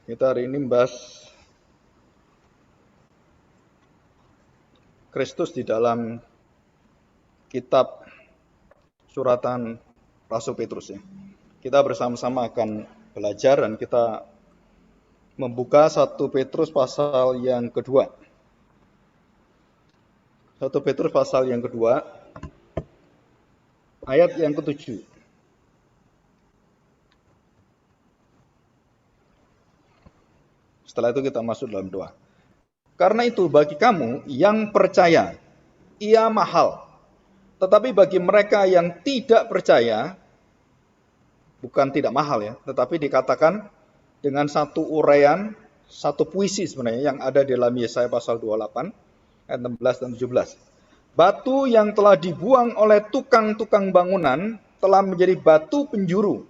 Kita hari ini membahas Kristus di dalam kitab suratan Rasul Petrus ya. Kita bersama-sama akan belajar dan kita membuka 1 Petrus pasal yang kedua. 1 Petrus pasal yang kedua, ayat yang ke-7. Setelah itu kita masuk dalam doa. Karena itu bagi kamu yang percaya, ia mahal. Tetapi bagi mereka yang tidak percaya, bukan tidak mahal ya, tetapi dikatakan dengan satu uraian, satu puisi sebenarnya yang ada di dalam Yesaya pasal 28, ayat 16 dan 17. Batu yang telah dibuang oleh tukang-tukang bangunan telah menjadi batu penjuru,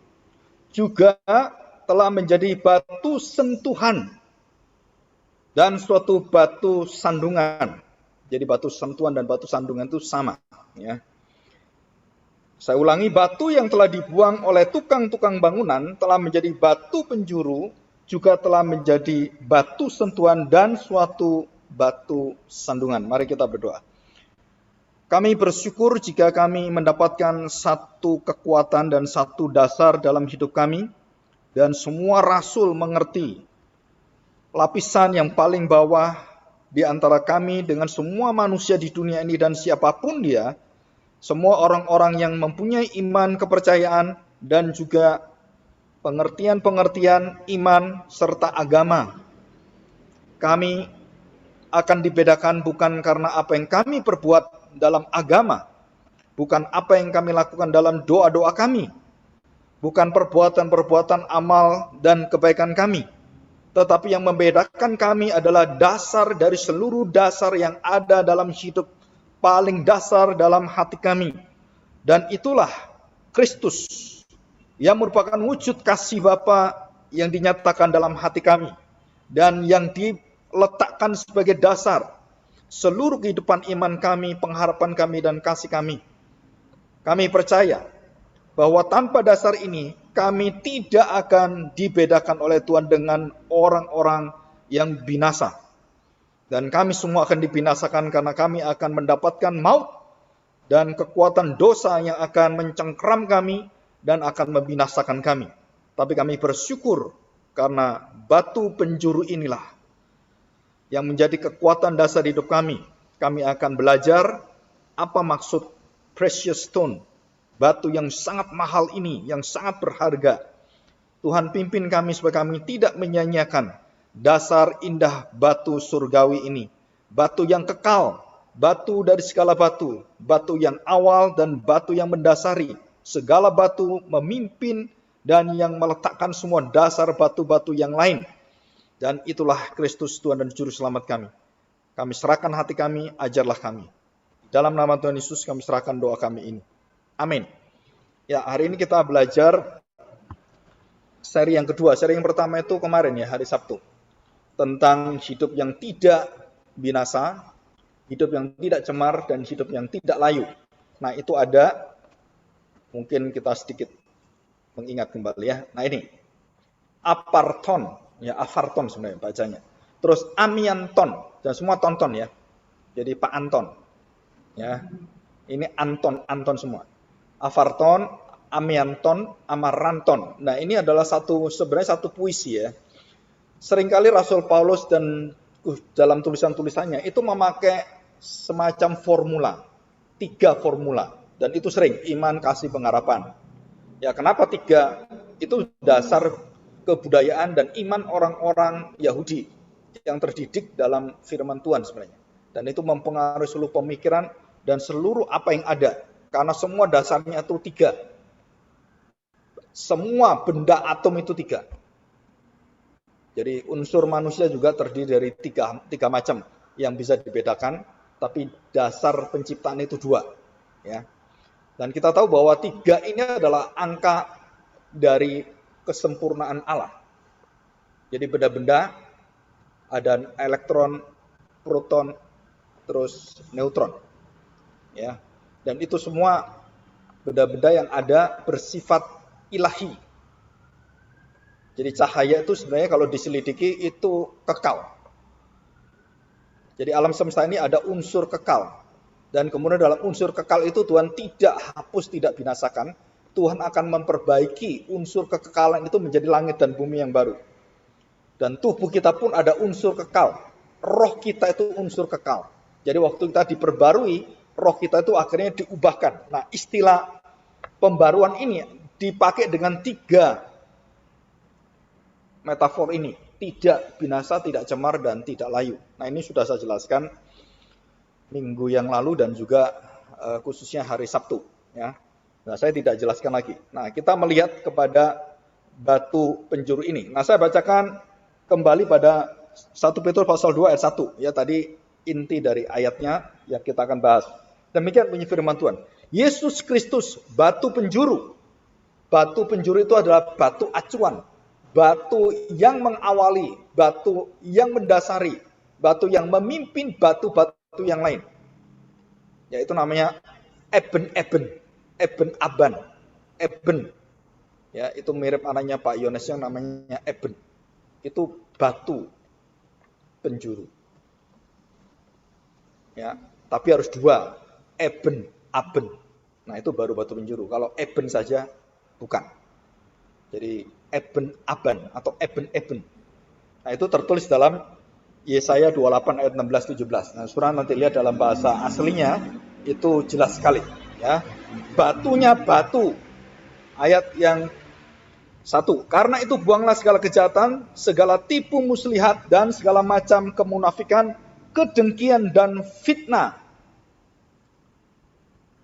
juga telah menjadi batu sentuhan dan suatu batu sandungan. Jadi batu sentuhan dan batu sandungan itu sama. Ya. Saya ulangi, batu yang telah dibuang oleh tukang-tukang bangunan telah menjadi batu penjuru, juga telah menjadi batu sentuhan dan suatu batu sandungan. Mari kita berdoa. Kami bersyukur jika kami mendapatkan satu kekuatan dan satu dasar dalam hidup kami, dan semua rasul mengerti lapisan yang paling bawah di antara kami dengan semua manusia di dunia ini dan siapapun dia, semua orang-orang yang mempunyai iman, kepercayaan, dan juga pengertian-pengertian iman serta agama. Kami akan dibedakan bukan karena apa yang kami perbuat dalam agama, bukan apa yang kami lakukan dalam doa-doa kami, bukan perbuatan-perbuatan amal dan kebaikan kami, tetapi yang membedakan kami adalah dasar dari seluruh dasar yang ada dalam hidup, paling dasar dalam hati kami. Dan itulah Kristus yang merupakan wujud kasih Bapa yang dinyatakan dalam hati kami dan yang diletakkan sebagai dasar seluruh kehidupan iman kami, pengharapan kami, dan kasih kami. Kami percaya bahwa tanpa dasar ini kami tidak akan dibedakan oleh Tuhan dengan orang-orang yang binasa. Dan kami semua akan dibinasakan karena kami akan mendapatkan maut dan kekuatan dosa yang akan mencengkeram kami dan akan membinasakan kami. Tapi kami bersyukur karena batu penjuru inilah yang menjadi kekuatan dasar hidup kami. Kami akan belajar apa maksud precious stone, batu yang sangat mahal ini, yang sangat berharga. Tuhan pimpin kami supaya kami tidak menyanyiakan dasar indah batu surgawi ini. Batu yang kekal, batu dari segala batu, batu yang awal dan batu yang mendasari segala batu, memimpin dan yang meletakkan semua dasar batu-batu yang lain. Dan itulah Kristus Tuhan dan Juru Selamat kami. Kami serahkan hati kami, ajarlah kami. Dalam nama Tuhan Yesus kami serahkan doa kami ini. Amin. Ya, hari ini kita belajar seri yang kedua. Seri yang pertama itu kemarin ya, hari Sabtu. Tentang hidup yang tidak binasa, hidup yang tidak cemar, dan hidup yang tidak layu. Nah, itu ada, mungkin kita sedikit mengingat kembali ya. Nah, ini, aparton, ya afarton sebenarnya bacanya. Terus amianton, dan semua tonton ya. Jadi Pak Anton. Ya. Ini Anton semua. Afarton, amianton, amaranton. Nah, ini adalah sebenarnya satu puisi ya. Seringkali Rasul Paulus dan dalam tulisan-tulisannya itu memakai semacam formula, 3 formula. Dan itu sering, iman, kasih, pengharapan. Ya, kenapa 3? Itu dasar kebudayaan dan iman orang-orang Yahudi yang terdidik dalam firman Tuhan sebenarnya. Dan itu mempengaruhi seluruh pemikiran dan seluruh apa yang ada. Karena semua dasarnya itu 3. Semua benda atom itu 3. Jadi unsur manusia juga terdiri dari 3 macam yang bisa dibedakan, tapi dasar penciptaan itu 2. Ya. Dan kita tahu bahwa 3 ini adalah angka dari kesempurnaan Allah. Jadi benda-benda ada elektron, proton, terus neutron. Ya. Dan itu semua benda-benda yang ada bersifat ilahi. Jadi cahaya itu sebenarnya kalau diselidiki itu kekal. Jadi alam semesta ini ada unsur kekal. Dan kemudian dalam unsur kekal itu Tuhan tidak hapus, tidak binasakan. Tuhan akan memperbaiki unsur kekekalan itu menjadi langit dan bumi yang baru. Dan tubuh kita pun ada unsur kekal. Roh kita itu unsur kekal. Jadi waktu kita diperbarui, roh kita itu akhirnya diubahkan. Nah, istilah pembaruan ini dipakai dengan 3 metafor ini. Tidak binasa, tidak cemar, dan tidak layu. Nah, ini sudah saya jelaskan minggu yang lalu dan juga khususnya hari Sabtu. Ya. Nah, saya tidak jelaskan lagi. Nah, kita melihat kepada batu penjuru ini. Nah, saya bacakan kembali pada 1 Petrus pasal 2 ayat 1. Ya, tadi inti dari ayatnya yang kita akan bahas. Demikian bunyi firman Tuhan. Yesus Kristus, batu penjuru. Batu penjuru itu adalah batu acuan. Batu yang mengawali, batu yang mendasari, batu yang memimpin batu-batu yang lain. Yaitu namanya Eben Aban. Eben. Ya, itu mirip anaknya Pak Yones yang namanya Eben. Itu batu penjuru. Ya, tapi harus 2. Eben, Aben. Nah, itu baru batu penjuru. Kalau Eben saja bukan. Jadi Eben Aban atau Eben. Nah, itu tertulis dalam Yesaya 28 ayat 16-17. Nah, saudara nanti lihat dalam bahasa aslinya itu jelas sekali, ya. Batunya batu. Ayat yang 1. Karena itu buanglah segala kejahatan, segala tipu muslihat dan segala macam kemunafikan, kedengkian dan fitnah.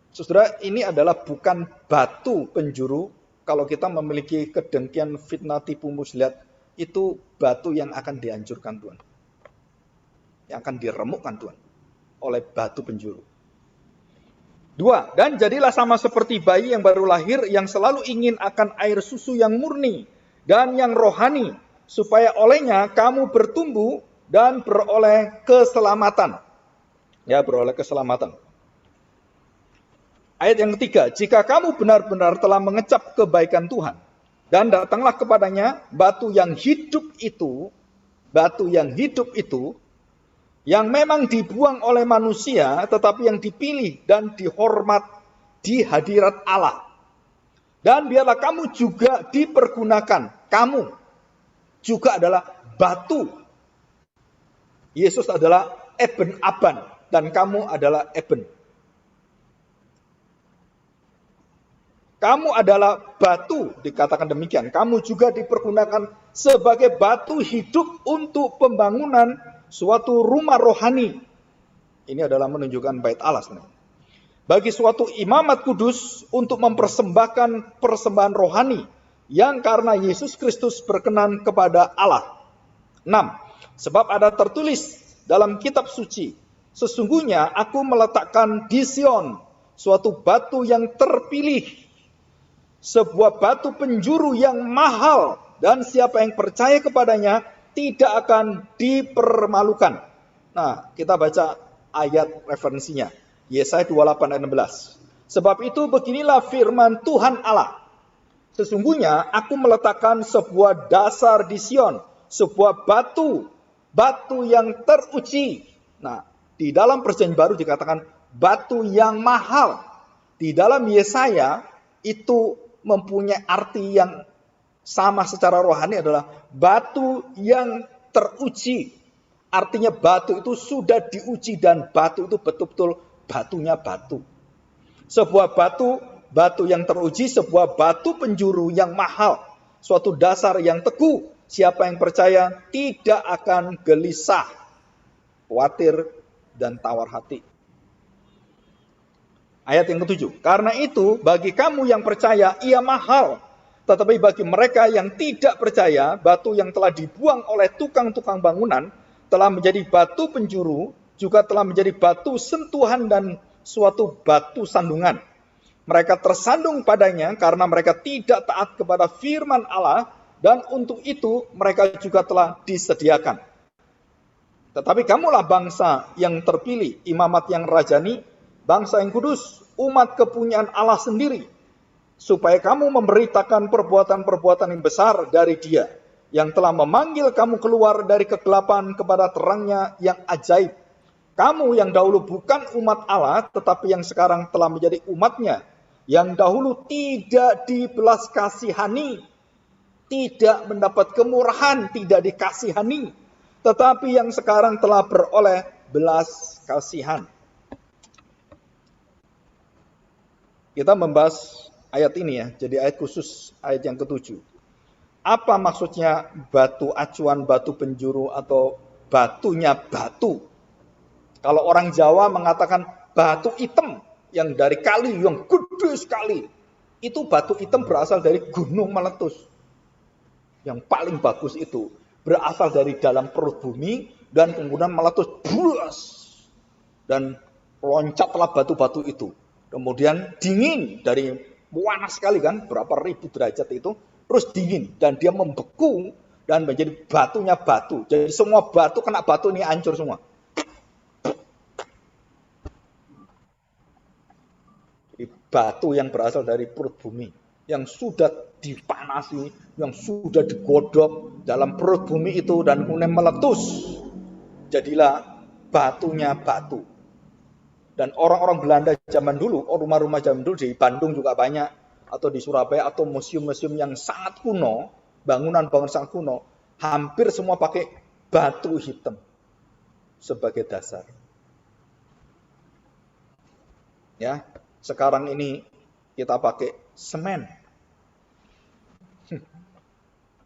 Saudara, ini adalah bukan batu penjuru. Kalau kita memiliki kedengkian, fitnah, tipu muslihat, itu batu yang akan dihancurkan Tuhan. Yang akan diremukkan Tuhan oleh batu penjuru. 2. Dan jadilah sama seperti bayi yang baru lahir, yang selalu ingin akan air susu yang murni dan yang rohani, supaya olehnya kamu bertumbuh dan beroleh keselamatan. Ya, beroleh keselamatan. Ayat yang ketiga, jika kamu benar-benar telah mengecap kebaikan Tuhan, dan datanglah kepadanya batu yang hidup itu, yang memang dibuang oleh manusia, tetapi yang dipilih dan dihormat di hadirat Allah. Dan biarlah kamu juga dipergunakan, kamu juga adalah batu. Yesus adalah Eben Aban, dan kamu adalah Eben. Kamu adalah batu, dikatakan demikian. Kamu juga dipergunakan sebagai batu hidup untuk pembangunan suatu rumah rohani. Ini adalah menunjukkan bait Allah sebenarnya. Bagi suatu imamat kudus untuk mempersembahkan persembahan rohani yang karena Yesus Kristus berkenan kepada Allah. 6. Sebab ada tertulis dalam kitab suci, sesungguhnya aku meletakkan di Sion suatu batu yang terpilih, sebuah batu penjuru yang mahal, dan siapa yang percaya kepadanya tidak akan dipermalukan. Nah, kita baca ayat referensinya. Yesaya 28 ayat 16. Sebab itu beginilah firman Tuhan Allah. Sesungguhnya aku meletakkan sebuah dasar di Sion, sebuah batu yang teruji. Nah, di dalam perjanjian baru dikatakan batu yang mahal. Di dalam Yesaya itu mempunyai arti yang sama secara rohani, adalah batu yang teruji. Artinya batu itu sudah diuji dan batu itu betul-betul batunya batu. Sebuah batu yang teruji, sebuah batu penjuru yang mahal, suatu dasar yang teguh. Siapa yang percaya tidak akan gelisah, khawatir, dan tawar hati. Ayat yang ke-7. Karena itu bagi kamu yang percaya ia mahal. Tetapi bagi mereka yang tidak percaya, batu yang telah dibuang oleh tukang-tukang bangunan telah menjadi batu penjuru, juga telah menjadi batu sentuhan dan suatu batu sandungan. Mereka tersandung padanya karena mereka tidak taat kepada firman Allah, dan untuk itu mereka juga telah disediakan. Tetapi kamulah bangsa yang terpilih, imamat yang rajani, bangsa yang kudus, umat kepunyaan Allah sendiri, supaya kamu memberitakan perbuatan-perbuatan yang besar dari Dia, yang telah memanggil kamu keluar dari kegelapan kepada terangnya yang ajaib. Kamu yang dahulu bukan umat Allah, tetapi yang sekarang telah menjadi umatnya, yang dahulu tidak dibelas kasihani, tidak mendapat kemurahan, tidak dikasihani, tetapi yang sekarang telah beroleh belas kasihan. Kita membahas ayat ini ya, jadi ayat khusus, ayat yang ke-7. Apa maksudnya batu acuan, batu penjuru, atau batunya batu? Kalau orang Jawa mengatakan batu hitam yang dari kali yang gede sekali, itu batu hitam berasal dari gunung meletus. Yang paling bagus itu berasal dari dalam perut bumi dan kemudian meletus, buas, dan loncatlah batu-batu itu. Kemudian dingin, dari panas sekali kan, berapa ribu derajat itu, terus dingin dan dia membeku dan menjadi batunya batu. Jadi semua batu kena batu ini hancur semua. Batu yang berasal dari perut bumi, yang sudah dipanasi, yang sudah digodok dalam perut bumi itu dan kemudian meletus, jadilah batunya batu. Dan orang-orang Belanda zaman dulu, rumah-rumah zaman dulu di Bandung juga banyak, atau di Surabaya, atau museum-museum yang sangat kuno, bangunan-bangunan sangat kuno, hampir semua pakai batu hitam sebagai dasar. Ya, sekarang ini kita pakai semen.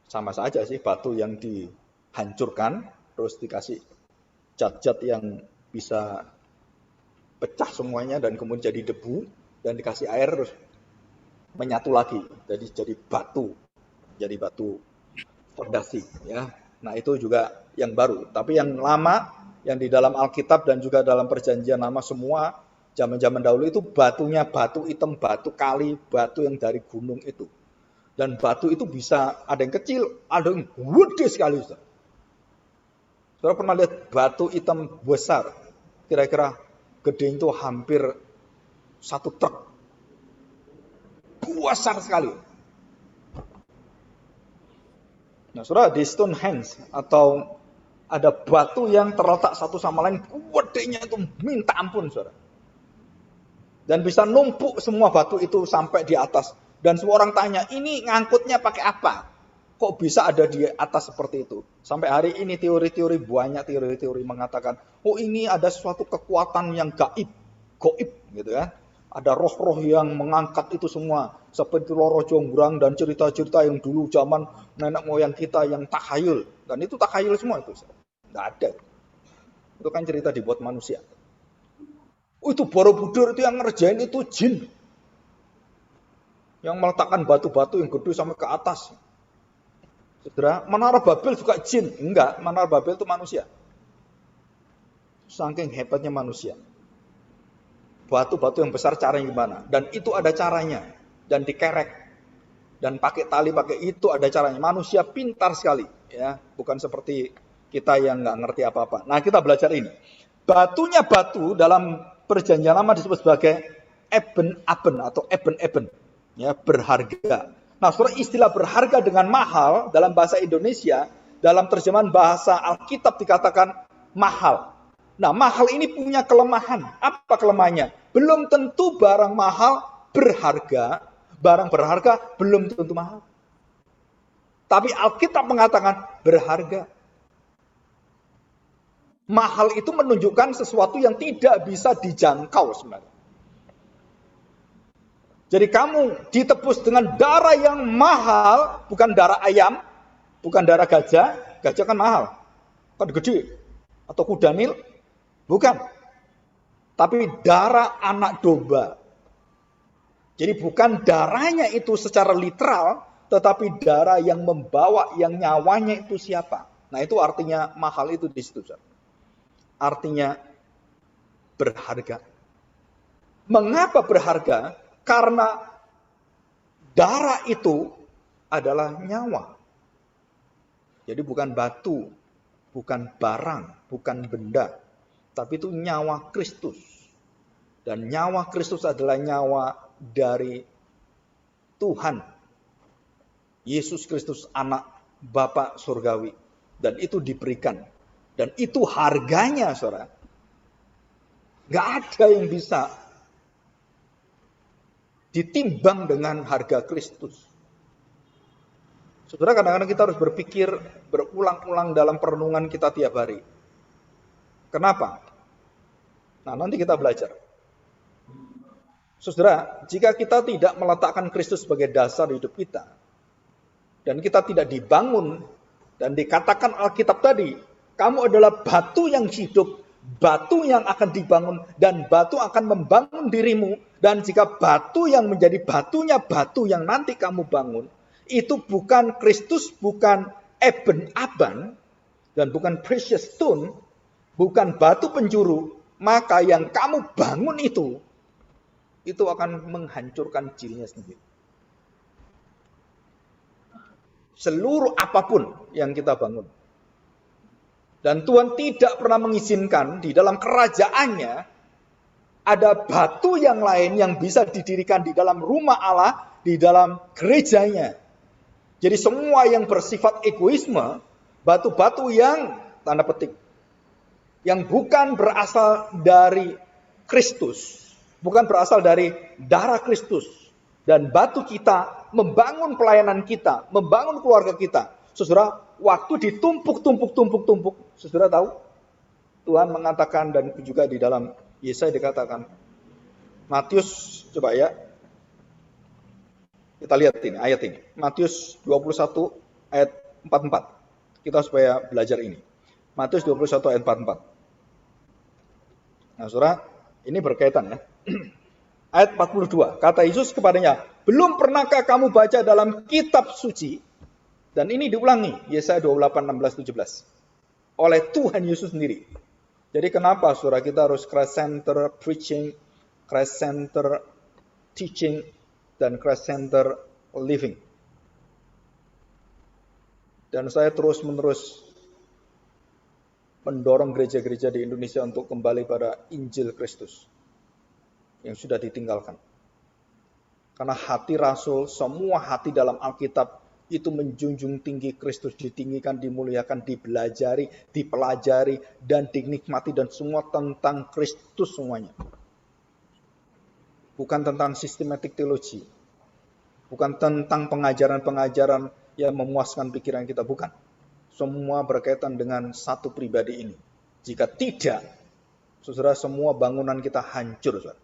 Sama saja sih, batu yang dihancurkan terus dikasih cat-cat yang bisa pecah semuanya dan kemudian jadi debu dan dikasih air terus menyatu lagi. Jadi batu fondasi ya. Nah, itu juga yang baru. Tapi yang lama yang di dalam Alkitab dan juga dalam Perjanjian Lama semua zaman-zaman dahulu itu batunya batu hitam, batu kali, batu yang dari gunung itu. Dan batu itu bisa ada yang kecil, ada yang gede sekali. Saudara pernah lihat batu hitam besar? Kira-kira gede itu hampir 1 truk. Besar sekali. Nah, saudara, di Stonehenge atau ada batu yang terletak satu sama lain, gedenya itu minta ampun, saudara. Dan bisa numpuk semua batu itu sampai di atas. Dan semua orang tanya, ini ngangkutnya pakai apa? Kok bisa ada di atas seperti itu? Sampai hari ini banyak teori-teori mengatakan, oh ini ada suatu kekuatan yang gaib gitu ya. Ada roh-roh yang mengangkat itu semua. Seperti Loro Jonggrang dan cerita-cerita yang dulu zaman nenek moyang kita yang takhayul. Dan itu takhayul semua itu. Nggak ada. Itu kan cerita dibuat manusia. Itu Borobudur itu yang ngerjain itu jin. Yang meletakkan batu-batu yang gede sampai ke atas. Saudara, Menara Babel juga jin. Enggak, Menara Babel itu manusia. Saking hebatnya manusia. Batu-batu yang besar caranya gimana? Dan itu ada caranya. Dan dikerek. Dan pakai tali, pakai itu ada caranya. Manusia pintar sekali. Ya, bukan seperti kita yang nggak ngerti apa-apa. Nah, kita belajar ini. Batunya batu dalam Perjanjian Lama disebut sebagai eben-aben atau eben-eben, ya, berharga. Nah, saudara, istilah berharga dengan mahal dalam bahasa Indonesia, dalam terjemahan bahasa Alkitab dikatakan mahal. Nah, mahal ini punya kelemahan. Apa kelemahannya? Belum tentu barang mahal berharga, barang berharga belum tentu mahal. Tapi Alkitab mengatakan berharga. Mahal itu menunjukkan sesuatu yang tidak bisa dijangkau sebenarnya. Jadi kamu ditebus dengan darah yang mahal, bukan darah ayam, bukan darah gajah. Gajah kan mahal, kan gede. Atau kuda Nil, bukan. Tapi darah anak domba. Jadi bukan darahnya itu secara literal, tetapi darah yang membawa, yang nyawanya itu siapa. Nah, itu artinya mahal itu di situ. Artinya berharga. Mengapa berharga? Karena darah itu adalah nyawa. Jadi bukan batu, bukan barang, bukan benda, tapi itu nyawa Kristus. Dan nyawa Kristus adalah nyawa dari Tuhan. Yesus Kristus, anak Bapa surgawi. Dan itu diberikan. Dan itu harganya, saudara. Gak ada yang bisa ditimbang dengan harga Kristus. Saudara, kadang-kadang kita harus berpikir berulang-ulang dalam perenungan kita tiap hari. Kenapa? Nah, nanti kita belajar. Saudara, jika kita tidak meletakkan Kristus sebagai dasar hidup kita, dan kita tidak dibangun, dan dikatakan Alkitab tadi, kamu adalah batu yang hidup, batu yang akan dibangun, dan batu akan membangun dirimu. Dan jika batu yang menjadi batunya batu yang nanti kamu bangun, itu bukan Kristus, bukan eben aban, dan bukan precious stone, bukan batu penjuru, maka yang kamu bangun itu akan menghancurkan dirinya sendiri. Seluruh apapun yang kita bangun. Dan Tuhan tidak pernah mengizinkan di dalam kerajaannya ada batu yang lain yang bisa didirikan di dalam rumah Allah, di dalam gerejanya. Jadi semua yang bersifat egoisme, batu-batu yang, tanda petik, yang bukan berasal dari Kristus, bukan berasal dari darah Kristus, dan batu kita membangun pelayanan kita, membangun keluarga kita. Saudara, waktu ditumpuk, saudara tahu? Tuhan mengatakan, dan juga di dalam Yesaya dikatakan, Matius, coba ya, kita lihat ini, ayat ini. Matius 21 ayat 44. Kita supaya belajar ini. Matius 21 ayat 44. Nah, saudara, ini berkaitan ya. Ayat 42, kata Yesus kepadanya, belum pernahkah kamu baca dalam kitab suci? Dan ini diulangi, Yesaya 28, 16, 17. Oleh Tuhan Yesus sendiri. Jadi kenapa saudara kita harus Christ Center preaching, Christ Center teaching, dan Christ Center living. Dan saya terus-menerus mendorong gereja-gereja di Indonesia untuk kembali pada Injil Kristus yang sudah ditinggalkan. Karena hati Rasul, semua hati dalam Alkitab itu menjunjung tinggi Kristus, ditinggikan, dimuliakan, dipelajari, dan dinikmati, dan semua tentang Kristus semuanya. Bukan tentang systematic theology, bukan tentang pengajaran-pengajaran yang memuaskan pikiran kita, bukan. Semua berkaitan dengan satu pribadi ini. Jika tidak, saudara, semua bangunan kita hancur, saudara.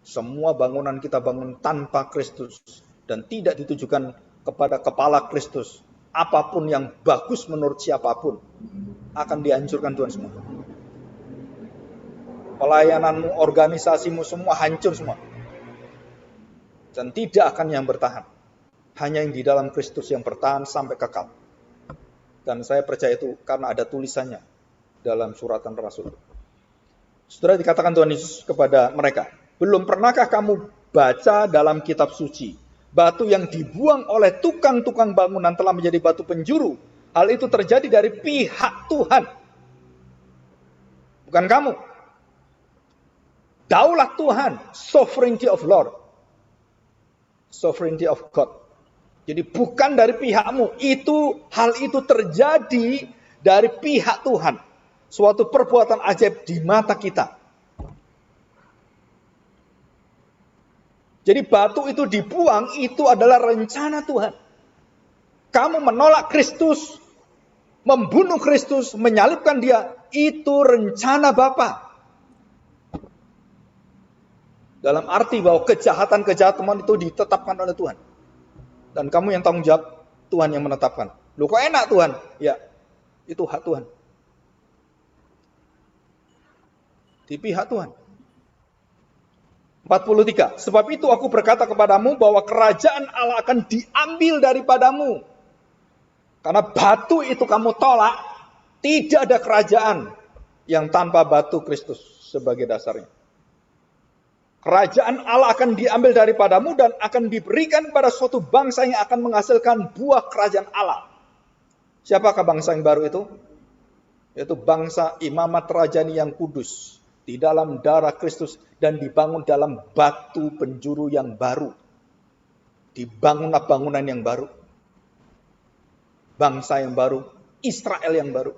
Semua bangunan kita bangun tanpa Kristus dan tidak ditujukan kepada kepala Kristus. Apapun yang bagus menurut siapapun akan dihancurkan Tuhan semua. Pelayananmu, organisasimu semua hancur semua. Dan tidak akan yang bertahan. Hanya yang di dalam Kristus yang bertahan sampai kekal. Dan saya percaya itu karena ada tulisannya dalam suratan Rasul. Saudara, dikatakan Tuhan Yesus kepada mereka, belum pernahkah kamu baca dalam kitab suci, batu yang dibuang oleh tukang-tukang bangunan telah menjadi batu penjuru. Hal itu terjadi dari pihak Tuhan. Bukan kamu. Daulat Tuhan, sovereignty of Lord. Sovereignty of God. Jadi bukan dari pihakmu. Hal itu terjadi dari pihak Tuhan. Suatu perbuatan ajaib di mata kita. Jadi batu itu dibuang, itu adalah rencana Tuhan. Kamu menolak Kristus, membunuh Kristus, menyalibkan dia, itu rencana Bapa. Dalam arti bahwa kejahatan-kejahatan itu ditetapkan oleh Tuhan. Dan kamu yang tanggung jawab, Tuhan yang menetapkan. Loh kok enak Tuhan? Ya, itu hak Tuhan. Di pihak Tuhan. 43. Sebab itu aku berkata kepadamu bahwa kerajaan Allah akan diambil daripadamu. Karena batu itu kamu tolak, tidak ada kerajaan yang tanpa batu Kristus sebagai dasarnya. Kerajaan Allah akan diambil daripadamu dan akan diberikan kepada suatu bangsa yang akan menghasilkan buah kerajaan Allah. Siapakah bangsa yang baru itu? Yaitu bangsa imamat rajani yang kudus. Di dalam darah Kristus dan dibangun dalam batu penjuru yang baru. Dibangunlah bangunan yang baru. bangsa yang baru, Israel yang baru.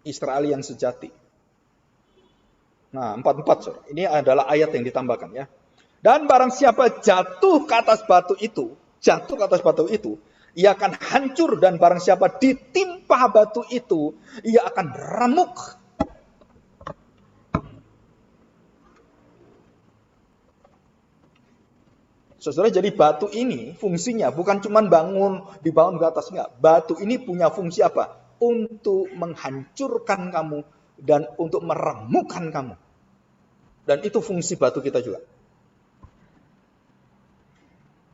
Israel yang sejati. Nah, 44, saudara. Ini adalah ayat yang ditambahkan ya. Dan barang siapa jatuh ke atas batu itu, ia akan hancur, dan barang siapa ditimpa batu itu, ia akan remuk. Saudara, jadi batu ini fungsinya bukan cuma dibangun ke atas, enggak. Batu ini punya fungsi apa? Untuk menghancurkan kamu dan untuk meremukkan kamu. Dan itu fungsi batu kita juga.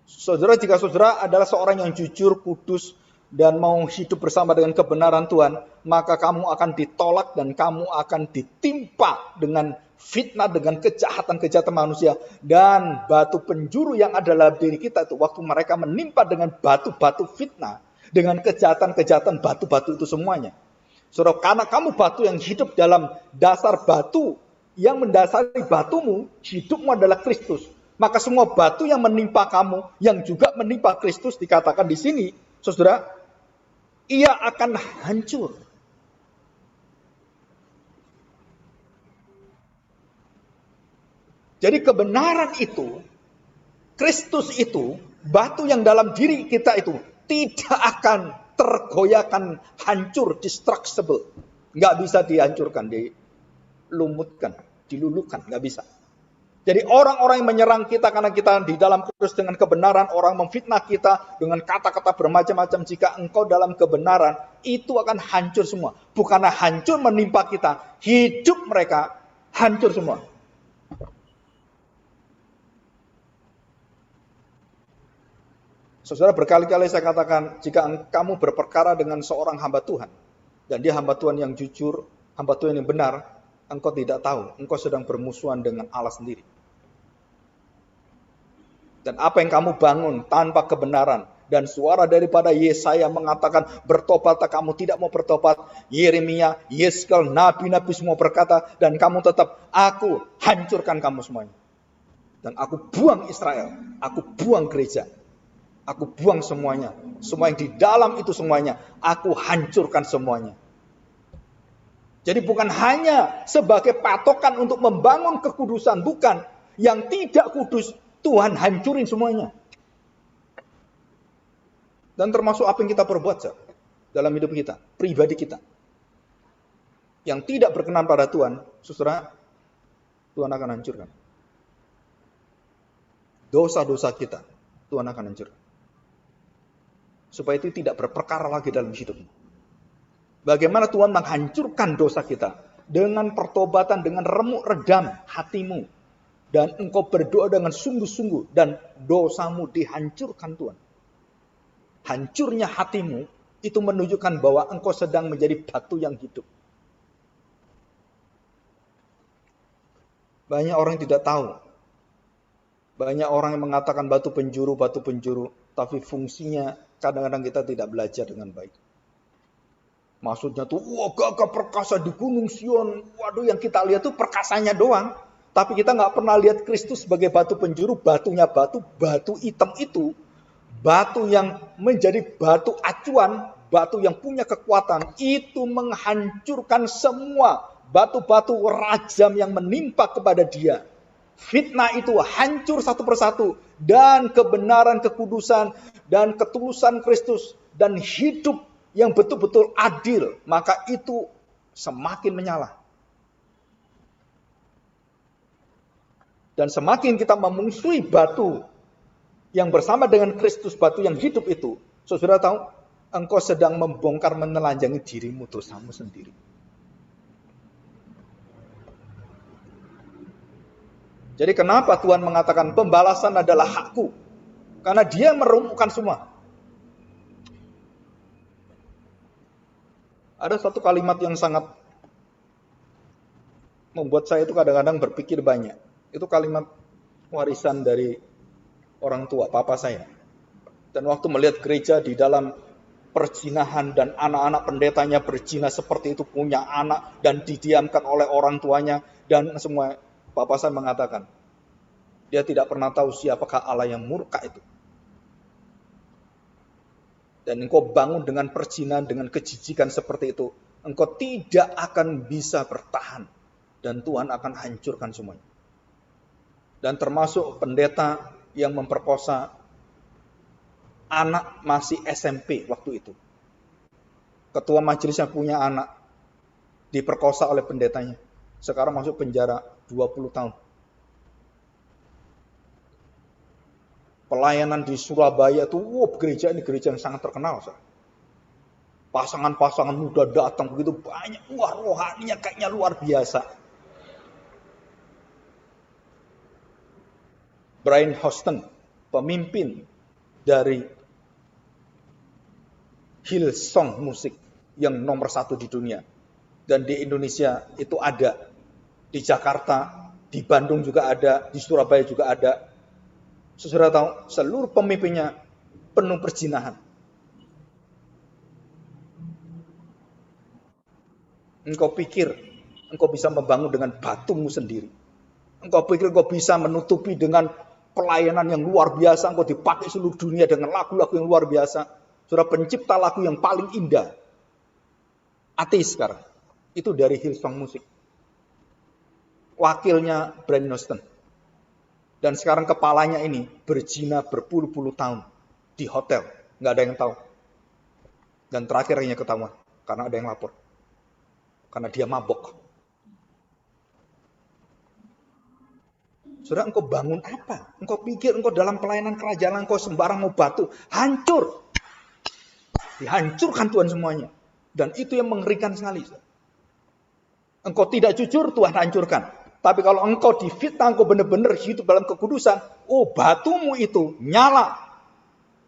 Saudara, jika saudara adalah seorang yang jujur, kudus, dan mau hidup bersama dengan kebenaran Tuhan, maka kamu akan ditolak dan kamu akan ditimpa dengan fitnah, dengan kejahatan-kejahatan manusia. Dan batu penjuru yang ada dalam diri kita itu, waktu mereka menimpa dengan batu-batu fitnah, dengan kejahatan-kejahatan batu-batu itu semuanya. Saudara, karena kamu batu yang hidup dalam dasar batu, yang mendasari batumu, hidupmu adalah Kristus. Maka semua batu yang menimpa kamu, yang juga menimpa Kristus, dikatakan di sini, saudara, ia akan hancur. Jadi kebenaran itu, Kristus itu, batu yang dalam diri kita itu, tidak akan tergoyahkan, hancur, destructible. Nggak bisa dihancurkan, dilumutkan, diluluhkan, nggak bisa. Jadi orang-orang yang menyerang kita karena kita di dalam Kristus dengan kebenaran, orang memfitnah kita dengan kata-kata bermacam-macam, jika engkau dalam kebenaran, itu akan hancur semua. Bukanlah hancur menimpa kita, hidup mereka hancur semua. Saudara, berkali-kali saya katakan, jika kamu berperkara dengan seorang hamba Tuhan, dan dia hamba Tuhan yang jujur, hamba Tuhan yang benar, engkau tidak tahu, engkau sedang bermusuhan dengan Allah sendiri. Dan apa yang kamu bangun tanpa kebenaran, dan suara daripada Yesaya mengatakan, bertobatlah, kamu tidak mau bertobat. Yeremia, Yeskel, nabi-nabi semua berkata, dan kamu tetap, aku hancurkan kamu semuanya. Dan aku buang Israel, aku buang gereja, aku buang semuanya. Semua yang di dalam itu semuanya, aku hancurkan semuanya. Jadi bukan hanya sebagai patokan untuk membangun kekudusan, bukan. Yang tidak kudus, Tuhan hancurin semuanya. Dan termasuk apa yang kita perbuat dalam hidup kita, pribadi kita. Yang tidak berkenan pada Tuhan, saudara, Tuhan akan hancurkan. Dosa-dosa kita, Tuhan akan hancurkan. Supaya itu tidak berperkara lagi dalam hidupmu. Bagaimana Tuhan menghancurkan dosa kita? Dengan pertobatan, dengan remuk redam hatimu. Dan engkau berdoa dengan sungguh-sungguh. Dan dosamu dihancurkan Tuhan. Hancurnya hatimu itu menunjukkan bahwa engkau sedang menjadi batu yang hidup. Banyak orang yang tidak tahu. Banyak orang yang mengatakan batu penjuru. Tapi fungsinya kadang-kadang kita tidak belajar dengan baik. Maksudnya tuh, wah gagah perkasa di Gunung Sion. Waduh, yang kita lihat tuh perkasanya doang. Tapi kita nggak pernah lihat Kristus sebagai batu penjuru. Batunya batu hitam itu. Batu yang menjadi batu acuan. Batu yang punya kekuatan. Itu menghancurkan semua batu-batu rajam yang menimpa kepada dia. Fitnah itu hancur satu persatu. Dan kebenaran, kekudusan, dan ketulusan Kristus. Dan hidup yang betul-betul adil, maka itu semakin menyala. Dan semakin kita memusuhi batu yang bersama dengan Kristus, batu yang hidup itu, saudara tahu, engkau sedang membongkar menelanjangi dirimu, dosamu sendiri. Jadi kenapa Tuhan mengatakan pembalasan adalah hakku? Karena dia merumukkan semua. Ada satu kalimat yang sangat membuat saya itu kadang-kadang berpikir banyak. Itu kalimat warisan dari orang tua, papa saya. Dan waktu melihat gereja di dalam perzinahan dan anak-anak pendetanya berzina seperti itu, punya anak dan didiamkan oleh orang tuanya. Dan semua, papa saya mengatakan, dia tidak pernah tahu siapakah Allah yang murka itu. dan engkau bangun dengan perzinahan, dengan kejijikan seperti itu, engkau tidak akan bisa bertahan. Dan Tuhan akan hancurkan semuanya. Dan termasuk pendeta yang memperkosa anak masih SMP waktu itu. Ketua majelisnya punya anak, diperkosa oleh pendetanya. Sekarang masuk penjara 20 tahun. Pelayanan di Surabaya itu, gereja ini gereja yang sangat terkenal. Pasangan-pasangan muda datang begitu banyak. Wah, rohaninya kayaknya luar biasa. Brian Houston, pemimpin dari Hillsong Musik yang nomor 1 di dunia. Dan di Indonesia itu ada. Di Jakarta, di Bandung juga ada, di Surabaya juga ada. Saudara tahu, seluruh pemimpinnya penuh perzinahan. Engkau pikir engkau bisa membangun dengan batumu sendiri. Engkau pikir engkau bisa menutupi dengan pelayanan yang luar biasa. Engkau dipakai seluruh dunia dengan lagu-lagu yang luar biasa. Saudara, pencipta lagu yang paling indah, ateis sekarang. Itu dari Hillsong Musik. Wakilnya Brian Houston. Dan sekarang kepalanya ini berzina berpuluh-puluh tahun di hotel. Nggak ada yang tahu. Dan terakhir akhirnya ketahuan. Karena ada yang lapor. Karena dia mabok. Saudara, engkau bangun apa? Engkau pikir engkau dalam pelayanan kerajaan, engkau sembarang mau batu. Hancur. Dihancurkan Tuhan semuanya. Dan itu yang mengerikan sekali. Engkau tidak jujur, Tuhan hancurkan. Tapi kalau engkau difitnah, engkau benar-benar hidup dalam kekudusan, batumu itu nyala.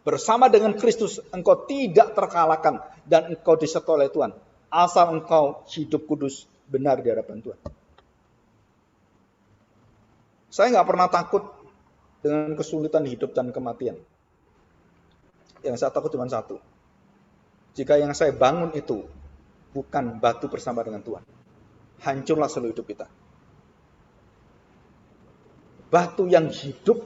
Bersama dengan Kristus, engkau tidak terkalahkan. Dan engkau disertai oleh Tuhan. Asal engkau hidup kudus, benar di hadapan Tuhan. Saya nggak pernah takut dengan kesulitan hidup dan kematian. Yang saya takut cuma satu. Jika yang saya bangun itu bukan batu bersama dengan Tuhan, hancurlah seluruh hidup kita. Batu yang hidup,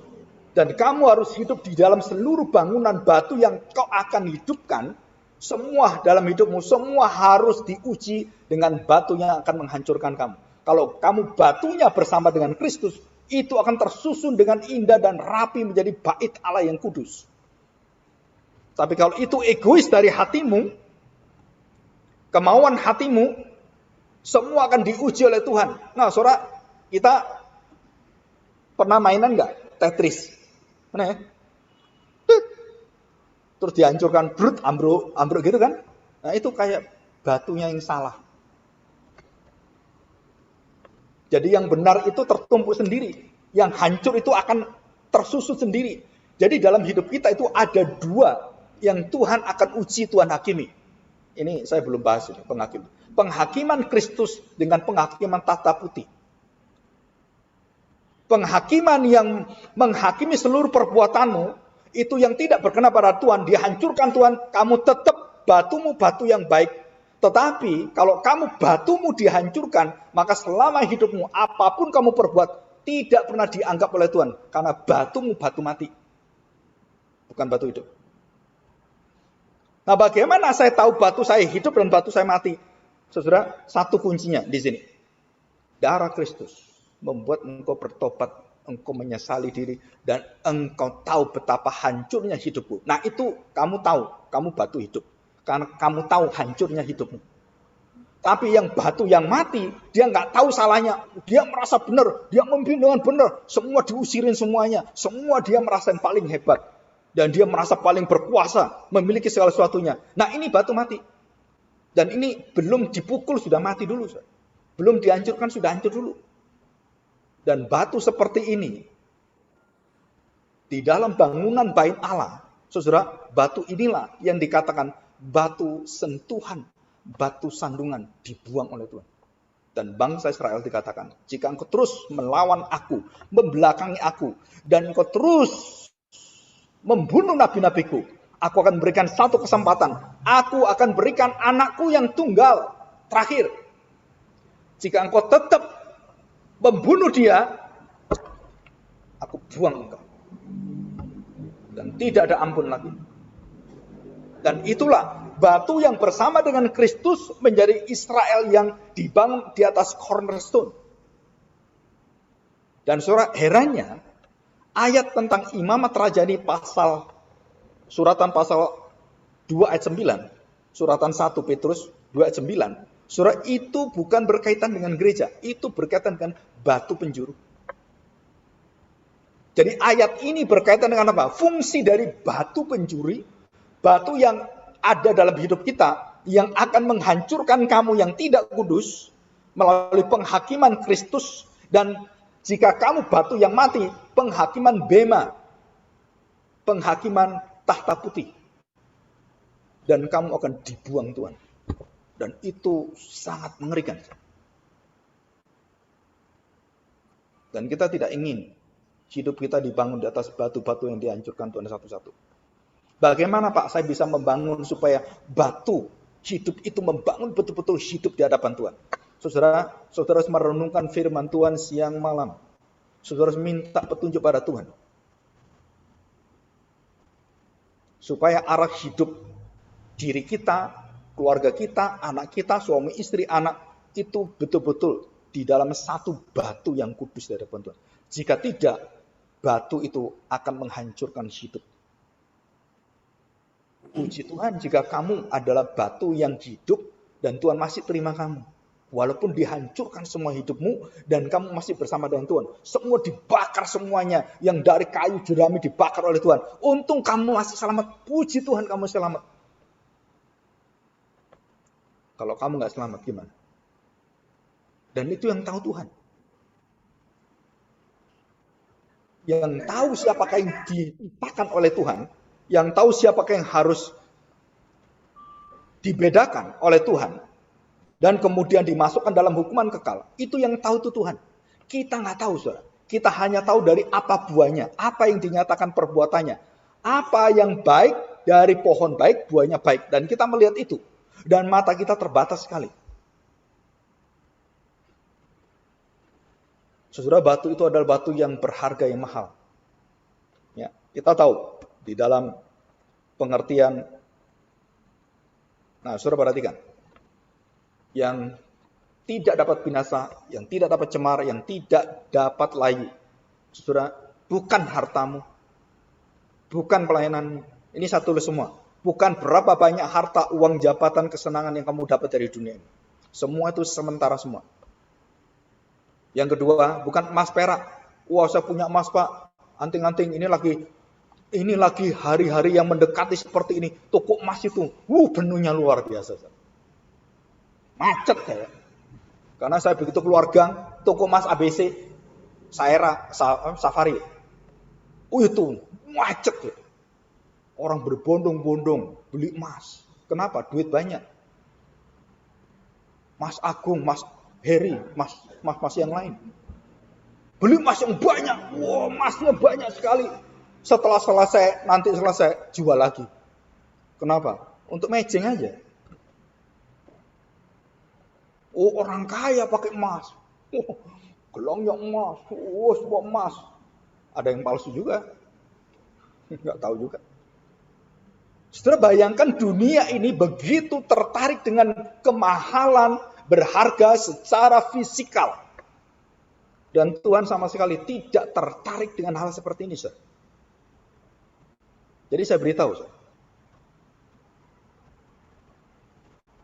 dan kamu harus hidup di dalam seluruh bangunan batu yang kau akan hidupkan. Semua dalam hidupmu, semua harus diuji dengan batu yang akan menghancurkan kamu. Kalau kamu batunya bersama dengan Kristus, itu akan tersusun dengan indah dan rapi menjadi bait Allah yang kudus. Tapi kalau itu egois dari hatimu, kemauan hatimu, semua akan diuji oleh Tuhan. Nah, saudara, kita pernah mainan nggak Tetris? Mana ya? Terus dihancurkan, brut, ambruk gitu kan? Nah, itu kayak batunya yang salah. Jadi yang benar itu tertumpuk sendiri. Yang hancur itu akan tersusun sendiri. Jadi dalam hidup kita itu ada dua yang Tuhan akan uji, Tuhan hakimi. Ini saya belum bahas ini, penghakiman. Penghakiman Kristus dengan penghakiman tahta putih. Penghakiman yang menghakimi seluruh perbuatanmu, itu yang tidak berkenan pada Tuhan, dihancurkan Tuhan, kamu tetap batumu batu yang baik. Tetapi kalau kamu batumu dihancurkan, maka selama hidupmu apapun kamu perbuat tidak pernah dianggap oleh Tuhan. Karena batumu batu mati. Bukan batu hidup. Nah, bagaimana saya tahu batu saya hidup dan batu saya mati? Saudara, satu kuncinya di sini. Darah Kristus membuat engkau bertobat, engkau menyesali diri, dan engkau tahu betapa hancurnya hidupmu. Nah, itu kamu tahu, kamu batu hidup. Karena kamu tahu hancurnya hidupmu. Tapi yang batu yang mati, dia nggak tahu salahnya. Dia merasa benar, dia memimpin dengan benar. Semua diusirin semuanya. Semua dia merasa yang paling hebat. Dan dia merasa paling berkuasa, memiliki segala sesuatunya. Nah, ini batu mati. Dan ini belum dipukul, sudah mati dulu. Belum dihancurkan, sudah hancur dulu. Dan batu seperti ini, di dalam bangunan bait Allah, saudara, batu inilah yang dikatakan batu sentuhan, batu sandungan, dibuang oleh Tuhan. Dan bangsa Israel dikatakan, jika engkau terus melawan aku, membelakangi aku, dan engkau terus membunuh nabi-nabiku, aku akan berikan satu kesempatan. Aku akan berikan anakku yang tunggal terakhir. Jika engkau tetap membunuh dia, aku buang engkau. Dan tidak ada ampun lagi. Dan itulah batu yang bersama dengan Kristus menjadi Israel yang dibangun di atas cornerstone. Dan saudara, herannya ayat tentang imamat rajani suratan pasal 2 ayat 9, suratan 1 Petrus 2 ayat 9, saudara, itu bukan berkaitan dengan gereja, itu berkaitan dengan batu penjuru. Jadi ayat ini berkaitan dengan apa? Fungsi dari batu penjuri, batu yang ada dalam hidup kita, yang akan menghancurkan kamu yang tidak kudus melalui penghakiman Kristus. Dan jika kamu batu yang mati, penghakiman bema, penghakiman tahta putih. Dan kamu akan dibuang Tuhan. Dan itu sangat mengerikan. Dan kita tidak ingin hidup kita dibangun di atas batu-batu yang dihancurkan Tuhan satu-satu. Bagaimana Pak saya bisa membangun supaya batu hidup itu membangun betul-betul hidup di hadapan Tuhan? Saudara merenungkan firman Tuhan siang malam. Saudara minta petunjuk pada Tuhan. Supaya arah hidup diri kita, keluarga kita, anak kita, suami, istri, anak, itu betul-betul di dalam satu batu yang kudus di hadapan Tuhan. Jika tidak, batu itu akan menghancurkan hidup. Puji Tuhan jika kamu adalah batu yang hidup dan Tuhan masih terima kamu. Walaupun dihancurkan semua hidupmu dan kamu masih bersama dengan Tuhan. Semua dibakar semuanya. Yang dari kayu jerami dibakar oleh Tuhan. Untung kamu masih selamat. Puji Tuhan kamu selamat. Kalau kamu gak selamat gimana? Dan itu yang tahu Tuhan. Yang tahu siapakah yang diciptakan oleh Tuhan. Yang tahu siapakah yang harus dibedakan oleh Tuhan. Dan kemudian dimasukkan dalam hukuman kekal. Itu yang tahu itu Tuhan. Kita nggak tahu, saudara. Kita hanya tahu dari apa buahnya. Apa yang dinyatakan perbuatannya. Apa yang baik dari pohon baik, buahnya baik. Dan kita melihat itu. Dan mata kita terbatas sekali. Saudara, batu itu adalah batu yang berharga, yang mahal. Ya, kita tahu. Di dalam pengertian. Nah, saudara perhatikan. Yang tidak dapat binasa, yang tidak dapat cemar, yang tidak dapat layu. Saudara, bukan hartamu, bukan pelayananmu. Ini satu semua. Bukan berapa banyak harta, uang, jabatan, kesenangan yang kamu dapat dari dunia ini. Semua itu sementara semua. Yang kedua, bukan emas perak. Wah, saya punya emas Pak, anting-anting. Ini lagi hari-hari yang mendekati seperti ini. Toko emas itu, penuhnya luar biasa. Macet kayak. Karena saya begitu keluar gang, toko emas ABC, Safari. Itu macet ya. Orang berbondong-bondong beli emas. Kenapa? Duit banyak. Mas Agung, Mas Heri, mas yang lain. Beli emas yang banyak. Wah, emasnya banyak sekali. Setelah selesai, jual lagi. Kenapa? Untuk matching aja. Oh, orang kaya pakai emas. Gelangnya emas. Semua emas. Ada yang palsu juga. Nggak tahu juga. Saudara, bayangkan dunia ini begitu tertarik dengan kemahalan berharga secara fisikal. Dan Tuhan sama sekali tidak tertarik dengan hal seperti ini, saudara. Jadi saya beritahu, saudara.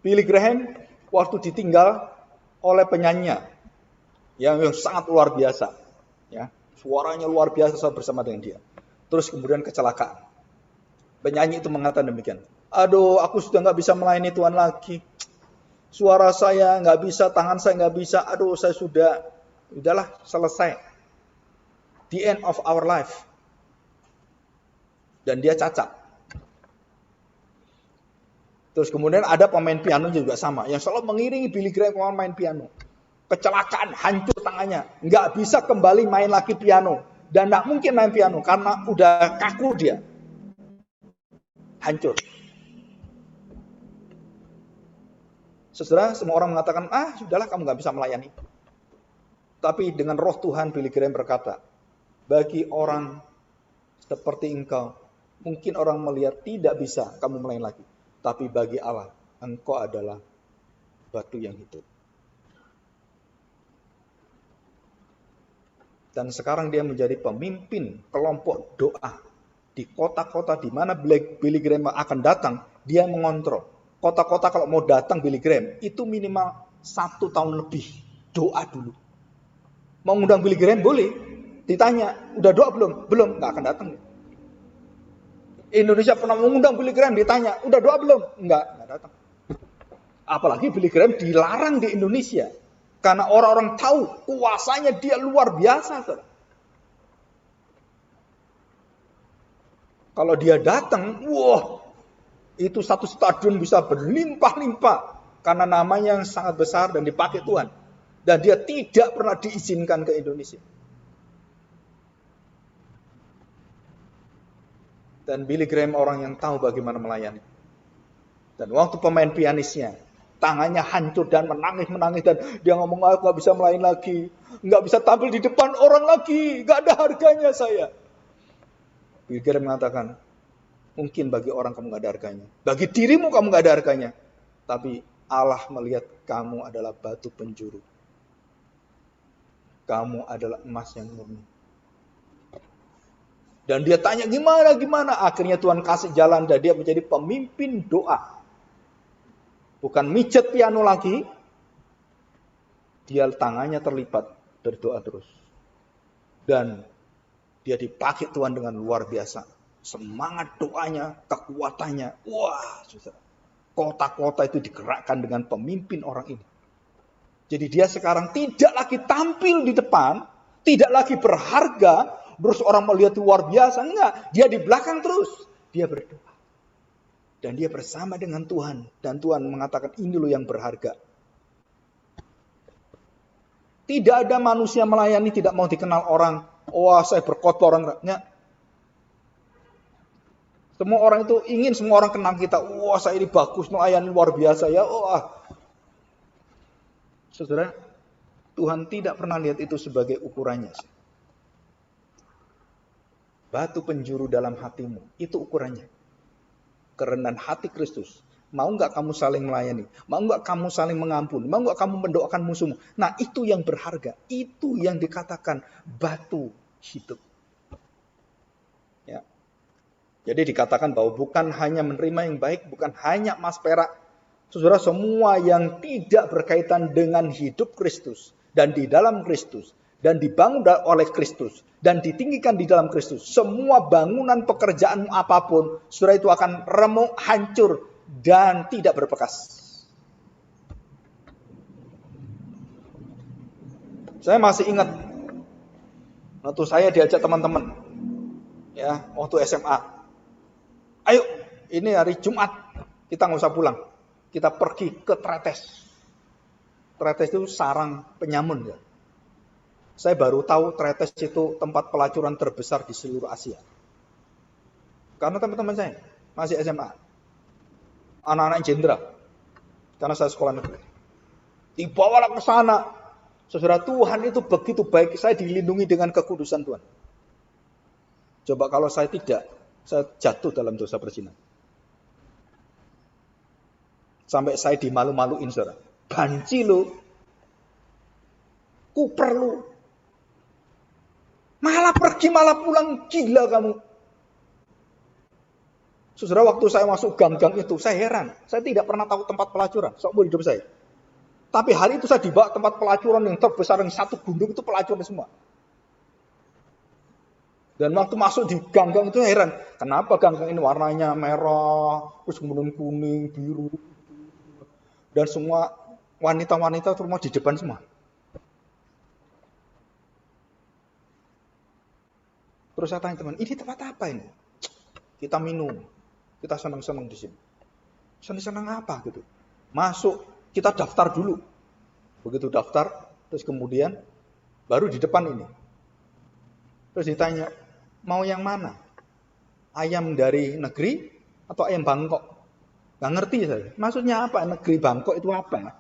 Billy Graham waktu ditinggal oleh penyanyinya yang sangat luar biasa, ya, suaranya luar biasa bersama dengan dia. Terus kemudian kecelakaan. Penyanyi itu mengatakan demikian. Aduh, aku sudah nggak bisa melayani Tuhan lagi. Suara saya nggak bisa, tangan saya nggak bisa. Aduh, saya udahlah selesai. The end of our life. Dan dia cacat. Terus kemudian ada pemain piano juga sama, yang selalu mengiringi Billy Graham main piano. Kecelakaan, hancur tangannya, nggak bisa kembali main lagi piano, dan nggak mungkin main piano karena udah kaku dia, hancur. Saudara, semua orang mengatakan, sudahlah kamu nggak bisa melayani. Tapi dengan roh Tuhan, Billy Graham berkata, bagi orang seperti engkau Mungkin orang melihat tidak bisa kamu melayani lagi. Tapi bagi Allah, engkau adalah batu yang hidup. Dan sekarang dia menjadi pemimpin kelompok doa. Di kota-kota di mana Billy Graham akan datang, dia mengontrol. Kota-kota kalau mau datang Billy Graham, itu minimal 1 tahun lebih doa dulu. Mau ngundang Billy Graham boleh. Ditanya, udah doa belum? Belum, nggak akan datang. Indonesia pernah mengundang Billy Graham, ditanya, udah doa belum? Nggak datang. Apalagi Billy Graham dilarang di Indonesia. Karena orang-orang tahu kuasanya dia luar biasa. Saudara. Kalau dia datang, wah, itu satu stadion bisa berlimpah-limpah. Karena namanya yang sangat besar dan dipakai Tuhan. Dan dia tidak pernah diizinkan ke Indonesia. Dan Billy Graham orang yang tahu bagaimana melayani. Dan waktu pemain pianisnya, tangannya hancur dan menangis-menangis. Dan dia ngomong, aku gak bisa melayani lagi. Gak bisa tampil di depan orang lagi. Gak ada harganya saya. Billy Graham mengatakan, mungkin bagi orang kamu gak ada harganya. Bagi dirimu kamu gak ada harganya. Tapi Allah melihat kamu adalah batu penjuru. Kamu adalah emas yang murni. Dan dia tanya gimana. Akhirnya Tuhan kasih jalan dan dia menjadi pemimpin doa. Bukan mijet piano lagi. Dia tangannya terlipat berdoa terus. Dan dia dipakai Tuhan dengan luar biasa. Semangat doanya, kekuatannya. Wah, susah. Kota-kota itu digerakkan dengan pemimpin orang ini. Jadi dia sekarang tidak lagi tampil di depan. Tidak lagi berharga. Terus orang melihat luar biasa. Enggak, dia di belakang terus. Dia berdoa. Dan dia bersama dengan Tuhan. Dan Tuhan mengatakan ini loh yang berharga. Tidak ada manusia melayani tidak mau dikenal orang. Wah, saya berkhotbah orang. Enggak. Semua orang itu ingin semua orang kenal kita. Wah, saya ini bagus melayani luar biasa ya. Wah. Saudara, Tuhan tidak pernah lihat itu sebagai ukurannya. Batu penjuru dalam hatimu, itu ukurannya. Kerendahan hati Kristus. Mau nggak kamu saling melayani? Mau nggak kamu saling mengampuni? Mau nggak kamu mendoakan musuhmu? Nah, itu yang berharga. Itu yang dikatakan batu hidup. Ya. Jadi dikatakan bahwa bukan hanya menerima yang baik, bukan hanya emas perak. Saudara, semua yang tidak berkaitan dengan hidup Kristus dan di dalam Kristus dan dibangun oleh Kristus dan ditinggikan di dalam Kristus, semua bangunan pekerjaanmu apapun, saudara, itu akan remuk, hancur dan tidak berbekas. Saya masih ingat waktu saya diajak teman-teman, ya, waktu SMA. Ayo, ini hari Jumat, kita nggak usah pulang. Kita pergi ke Tretes. Tretes itu sarang penyamun. Ya. Saya baru tahu Tretes itu tempat pelacuran terbesar di seluruh Asia. Karena teman-teman saya masih SMA. Anak-anak jenderal. Karena saya sekolah negeri. Dibawalah ke sana. Saudara, Tuhan itu begitu baik. Saya dilindungi dengan kekudusan Tuhan. Coba kalau saya tidak, saya jatuh dalam dosa perzinahan. Sampai saya dimalu-maluin, saudara. Banci lu. Ku perlu. Malah pergi, malah pulang. Gila kamu. Saudara, waktu saya masuk gang-gang itu, saya heran. Saya tidak pernah tahu tempat pelacuran. Seumur hidup saya. Tapi hari itu saya dibawa tempat pelacuran yang terbesar. Yang satu gunung itu pelacuran semua. Dan waktu masuk di gang-gang itu heran. Kenapa gang-gang ini warnanya merah. Terus kemudian kuning, biru. Dan semua wanita-wanita semua di depan semua. Terus saya tanya teman, ini tempat apa ini? Kita minum, kita senang-senang di sini. Senang-senang apa gitu? Masuk, kita daftar dulu. Begitu daftar, terus kemudian baru di depan ini. Terus ditanya, mau yang mana? Ayam dari negeri atau ayam Bangkok? Gak ngerti saya. Maksudnya apa? Negeri Bangkok itu apa?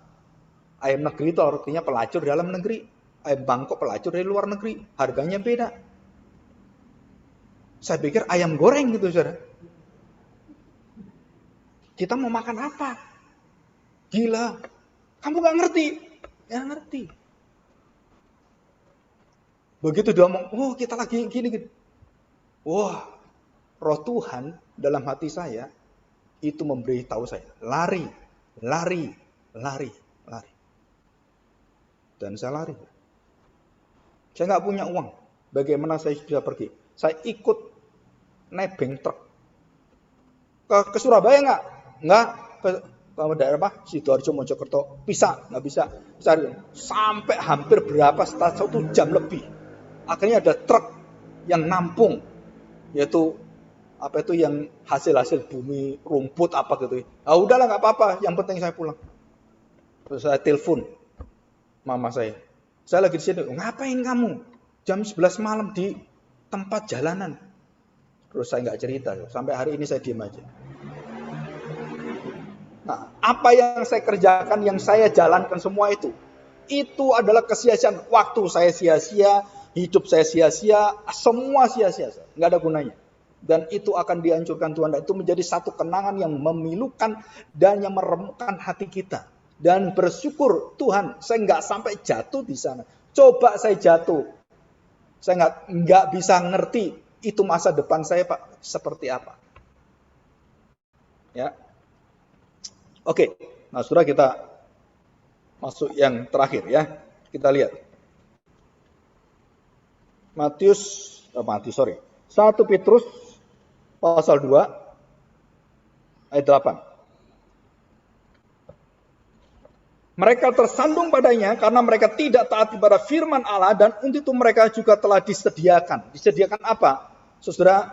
Ayam negeri itu artinya pelacur dalam negeri. Ayam Bangkok pelacur dari luar negeri. Harganya beda. Saya pikir ayam goreng gitu, saudara. Kita mau makan apa? Gila. Kamu gak ngerti? Ya ngerti. Begitu dia ngomong, oh kita lagi gini. Wah, roh Tuhan dalam hati saya itu memberitahu saya, lari. Dan saya lari. Saya nggak punya uang. Bagaimana saya bisa pergi? Saya ikut nebeng truk. Ke Surabaya nggak? Nggak. Ke daerah apa? Sidoarjo, Mojokerto. Nggak bisa. Cari. Sampai hampir berapa? 1 jam lebih. Akhirnya ada truk yang nampung. Yaitu apa itu yang hasil bumi, rumput apa gitu. Ah udahlah nggak apa-apa. Yang penting saya pulang. Terus saya telepon mama saya. Saya lagi di sini. Ngapain kamu? Jam 11 malam di tempat jalanan. Terus saya nggak cerita. Sampai hari ini saya diam aja. Nah, apa yang saya kerjakan, yang saya jalankan semua itu adalah kesia-siaan. Waktu saya sia-sia, hidup saya sia-sia, semua sia-sia. Nggak ada gunanya. Dan itu akan dihancurkan Tuhan. Dan itu menjadi satu kenangan yang memilukan dan yang meremukkan hati kita. Dan bersyukur Tuhan, saya nggak sampai jatuh di sana. Coba saya jatuh, saya nggak bisa ngerti itu masa depan saya Pak seperti apa. Ya, oke. Nah, saudara kita masuk yang terakhir ya. Kita lihat Matius 1 Petrus pasal 2 ayat 8. Mereka tersandung padanya karena mereka tidak taat kepada firman Allah dan untuk itu mereka juga telah disediakan. Disediakan apa? Saudara,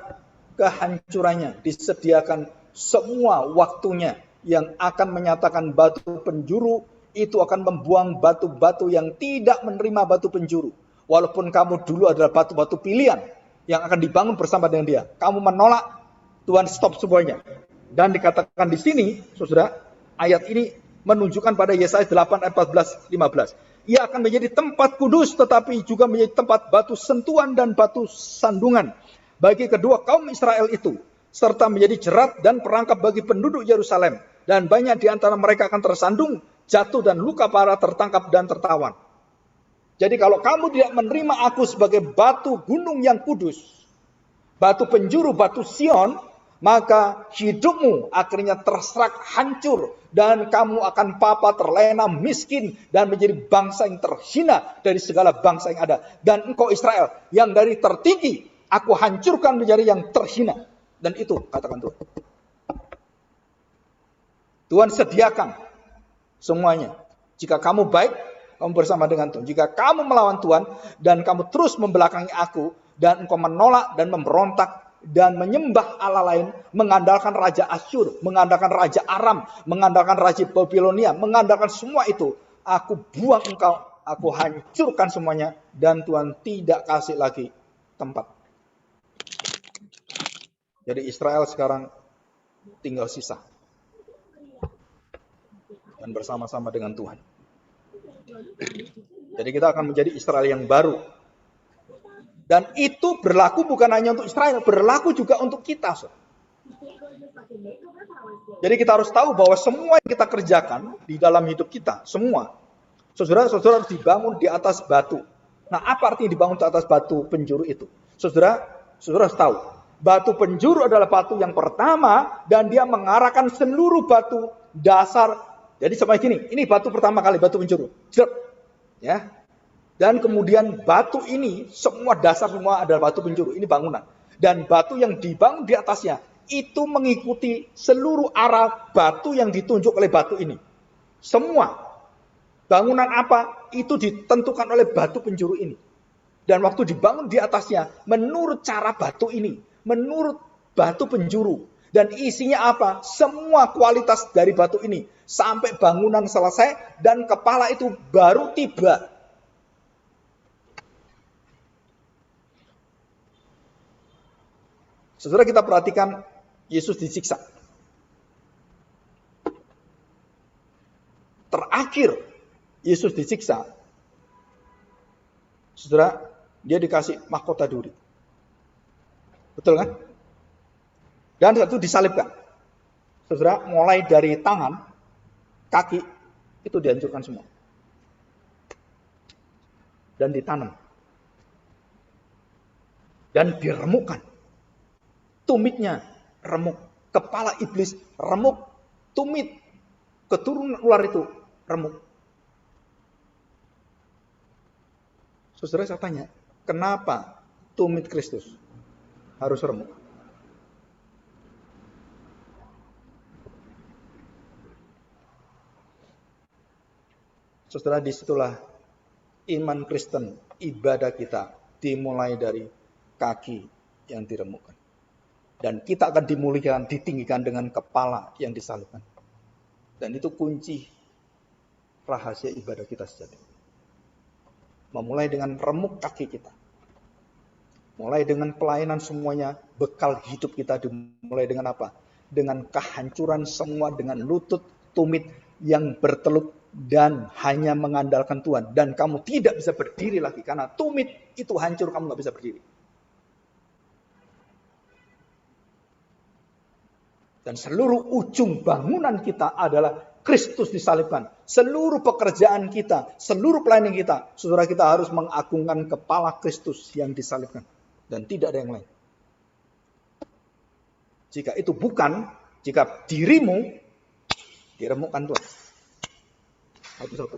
kehancurannya. Disediakan semua waktunya yang akan menyatakan batu penjuru itu akan membuang batu-batu yang tidak menerima batu penjuru. Walaupun kamu dulu adalah batu-batu pilihan yang akan dibangun bersama dengan dia. Kamu menolak, Tuhan stop semuanya. Dan dikatakan di sini, saudara, ayat ini menunjukkan pada Yesaya 8 ayat 14-15. Ia akan menjadi tempat kudus tetapi juga menjadi tempat batu sentuhan dan batu sandungan bagi kedua kaum Israel itu, serta menjadi jerat dan perangkap bagi penduduk Yerusalem. Dan banyak di antara mereka akan tersandung, jatuh dan luka parah, tertangkap dan tertawan. Jadi kalau kamu tidak menerima aku sebagai batu gunung yang kudus, batu penjuru, batu Sion, maka hidupmu akhirnya terserak hancur dan kamu akan papa, terlena, miskin dan menjadi bangsa yang terhina dari segala bangsa yang ada. Dan engkau Israel yang dari tertinggi aku hancurkan menjadi yang terhina. Dan itu katakan Tuhan. Tuhan sediakan semuanya. Jika kamu baik, kamu bersama dengan Tuhan. Jika kamu melawan Tuhan dan kamu terus membelakangi aku dan engkau menolak dan memberontak dan menyembah Allah lain, mengandalkan Raja Asyur, mengandalkan Raja Aram, mengandalkan Raja Babilonia, mengandalkan semua itu, aku buang engkau, aku hancurkan semuanya, dan Tuhan tidak kasih lagi tempat. Jadi Israel sekarang tinggal sisa dan bersama-sama dengan Tuhan. Jadi kita akan menjadi Israel yang baru. Dan itu berlaku bukan hanya untuk Israel, berlaku juga untuk kita. Jadi kita harus tahu bahwa semua yang kita kerjakan di dalam hidup kita, semua, saudara-saudara harus dibangun di atas batu. Nah, apa artinya dibangun di atas batu penjuru itu? Saudara harus tahu, batu penjuru adalah batu yang pertama dan dia mengarahkan seluruh batu dasar. Jadi seperti ini batu pertama kali, batu penjuru. Ya. Dan kemudian batu ini, semua dasar semua adalah batu penjuru. Ini bangunan. Dan batu yang dibangun di atasnya, itu mengikuti seluruh arah batu yang ditunjuk oleh batu ini. Semua. Bangunan apa, itu ditentukan oleh batu penjuru ini. Dan waktu dibangun di atasnya, menurut cara batu ini, menurut batu penjuru. Dan isinya apa? Semua kualitas dari batu ini. Sampai bangunan selesai, dan kepala itu baru tiba. Saudara, kita perhatikan Yesus disiksa. Terakhir Yesus disiksa, saudara, dia dikasih mahkota duri. Betul kan? Dan satu disalibkan. Saudara, mulai dari tangan, kaki, itu dihancurkan semua. Dan ditanam. Dan diremukkan. Tumitnya remuk. Kepala iblis remuk. Tumit keturunan ular itu remuk. Saudara, saya tanya, kenapa tumit Kristus harus remuk? Saudara, disitulah iman Kristen, ibadah kita dimulai dari kaki yang diremukkan. Dan kita akan dimuliakan, ditinggikan dengan kepala yang disalibkan. Dan itu kunci rahasia ibadah kita sejati. Memulai dengan remuk kaki kita. Mulai dengan pelayanan semuanya, bekal hidup kita dimulai dengan apa? Dengan kehancuran semua, dengan lutut, tumit yang berteluk dan hanya mengandalkan Tuhan. Dan kamu tidak bisa berdiri lagi karena tumit itu hancur, kamu gak bisa berdiri. Dan seluruh ujung bangunan kita adalah Kristus disalibkan. Seluruh pekerjaan kita, seluruh pelayanan kita, saudara, kita harus mengagungkan kepala Kristus yang disalibkan. Dan tidak ada yang lain. Jika itu bukan, jika dirimu diremukkan Tuhan. Satu-satu.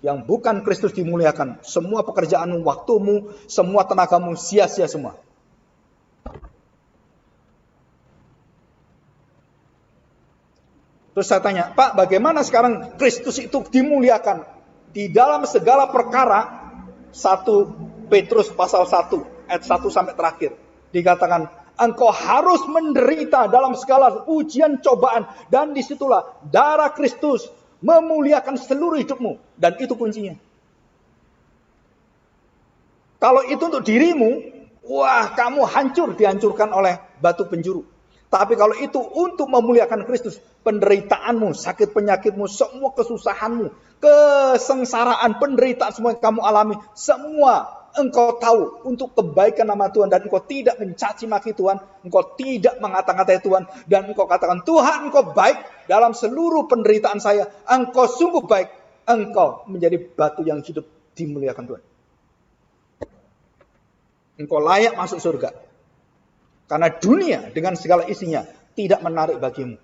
Yang bukan Kristus dimuliakan. Semua pekerjaanmu, waktumu, semua tenagamu sia-sia semua. Terus saya tanya, Pak, bagaimana sekarang Kristus itu dimuliakan? Di dalam segala perkara, 1 Petrus pasal 1, ayat 1 sampai terakhir. Dikatakan, engkau harus menderita dalam segala ujian cobaan. Dan disitulah darah Kristus memuliakan seluruh hidupmu. Dan itu kuncinya. Kalau itu untuk dirimu, wah, kamu hancur, dihancurkan oleh batu penjuru. Tapi kalau itu untuk memuliakan Kristus, penderitaanmu, sakit penyakitmu, semua kesusahanmu, kesengsaraan, penderitaan semua yang kamu alami, semua engkau tahu untuk kebaikan nama Tuhan. Dan engkau tidak mencaci maki Tuhan, engkau tidak mengata-ngatai Tuhan. Dan engkau katakan, Tuhan, engkau baik dalam seluruh penderitaan saya. Engkau sungguh baik, engkau menjadi batu yang hidup, dimuliakan Tuhan. Engkau layak masuk surga. Karena dunia dengan segala isinya tidak menarik bagimu.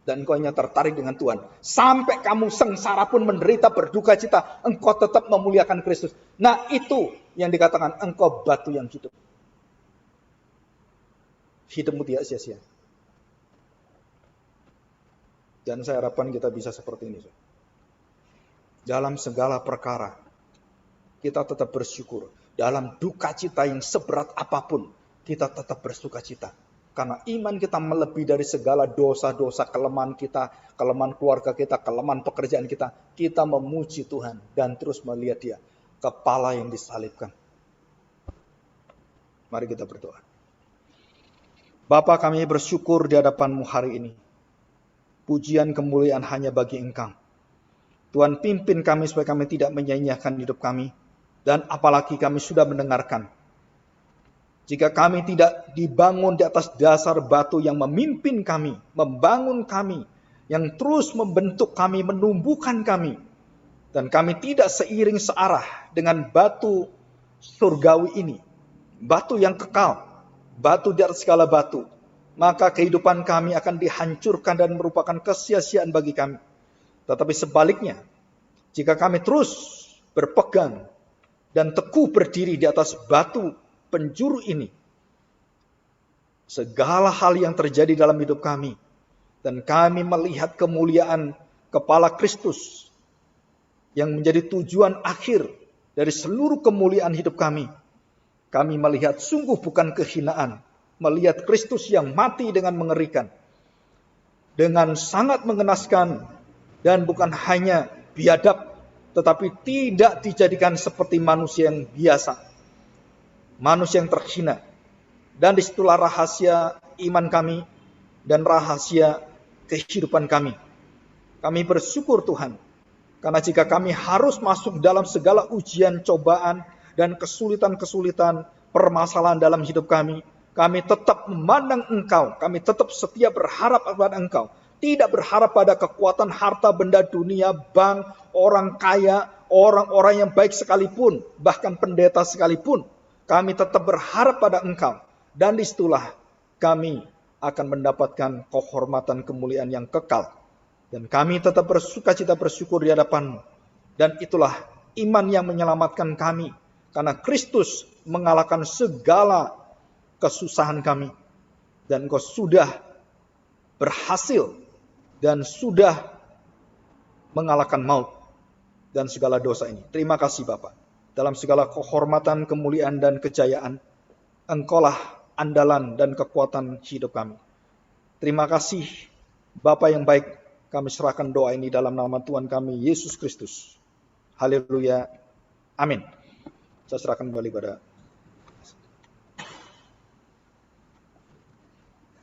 Dan engkau hanya tertarik dengan Tuhan. Sampai kamu sengsara pun menderita, berduka cita, engkau tetap memuliakan Kristus. Nah, itu yang dikatakan engkau batu yang hidup. Hidupmu tidak sia-sia. Dan saya harapkan kita bisa seperti ini. Dalam segala perkara, kita tetap bersyukur. Dalam duka cita yang seberat apapun, kita tetap bersuka cita. Karena iman kita melebihi dari segala dosa-dosa, kelemahan kita, kelemahan keluarga kita, kelemahan pekerjaan kita. Kita memuji Tuhan dan terus melihat Dia, kepala yang disalibkan. Mari kita berdoa. Bapa, kami bersyukur di hadapan-Mu hari ini. Pujian kemuliaan hanya bagi Engkau. Tuhan, pimpin kami supaya kami tidak menyia-nyiakan hidup kami. Dan apalagi kami sudah mendengarkan. Jika kami tidak dibangun di atas dasar batu yang memimpin kami, membangun kami, yang terus membentuk kami, menumbuhkan kami, dan kami tidak seiring searah dengan batu surgawi ini, batu yang kekal, batu di atas segala batu, maka kehidupan kami akan dihancurkan dan merupakan kesia-siaan bagi kami. Tetapi sebaliknya, jika kami terus berpegang dan teguh berdiri di atas batu penjuru ini, segala hal yang terjadi dalam hidup kami, dan kami melihat kemuliaan kepala Kristus yang menjadi tujuan akhir dari seluruh kemuliaan hidup kami. Kami melihat sungguh bukan kehinaan, melihat Kristus yang mati dengan mengerikan, dengan sangat mengenaskan, dan bukan hanya biadab, tetapi tidak dijadikan seperti manusia yang biasa, manusia yang terhina. Dan disitulah rahasia iman kami dan rahasia kehidupan kami. Kami bersyukur Tuhan, karena jika kami harus masuk dalam segala ujian, cobaan, dan kesulitan-kesulitan, permasalahan dalam hidup kami tetap memandang Engkau, kami tetap setia berharap pada Engkau. Tidak berharap pada kekuatan harta benda dunia, bank, orang kaya, orang-orang yang baik sekalipun, bahkan pendeta sekalipun. Kami tetap berharap pada Engkau. Dan disitulah kami akan mendapatkan kehormatan kemuliaan yang kekal. Dan kami tetap bersukacita bersyukur di hadapan-Mu. Dan itulah iman yang menyelamatkan kami. Karena Kristus mengalahkan segala kesusahan kami. Dan Engkau sudah berhasil dan sudah mengalahkan maut dan segala dosa ini. Terima kasih Bapa. Dalam segala kehormatan, kemuliaan, dan kejayaan, Engkaulah andalan dan kekuatan hidup kami. Terima kasih Bapa yang baik. Kami serahkan doa ini dalam nama Tuhan kami, Yesus Kristus. Haleluya. Amin. Saya serahkan kembali pada